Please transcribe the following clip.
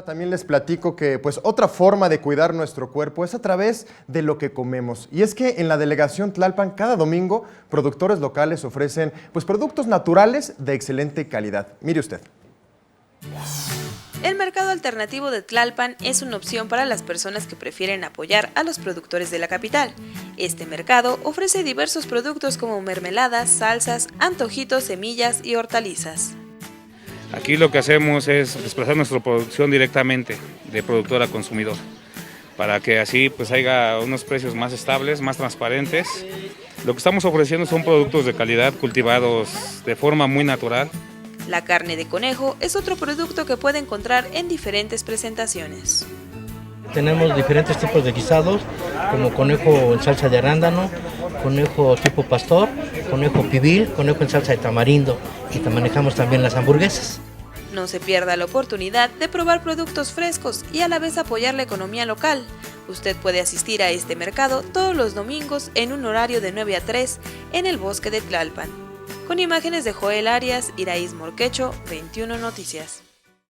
También les platico que pues otra forma de cuidar nuestro cuerpo es a través de lo que comemos. Y es que en la delegación Tlalpan cada domingo productores locales ofrecen pues productos naturales de excelente calidad. Mire usted. El mercado alternativo de Tlalpan es una opción para las personas que prefieren apoyar a los productores de la capital. Este mercado ofrece diversos productos como mermeladas, salsas, antojitos, semillas y hortalizas. Aquí lo que hacemos es desplazar nuestra producción directamente de productor a consumidor, para que así pues haya unos precios más estables, más transparentes. Lo que estamos ofreciendo son productos de calidad cultivados de forma muy natural. La carne de conejo es otro producto que puede encontrar en diferentes presentaciones. Tenemos diferentes tipos de guisados, como conejo en salsa de arándano, conejo tipo pastor, conejo pibil, conejo en salsa de tamarindo, y manejamos también las hamburguesas. No se pierda la oportunidad de probar productos frescos y a la vez apoyar la economía local. Usted puede asistir a este mercado todos los domingos en un horario de 9 a 3 en el bosque de Tlalpan. Con imágenes de Joel Arias, Iraíz Morquecho, 21 Noticias.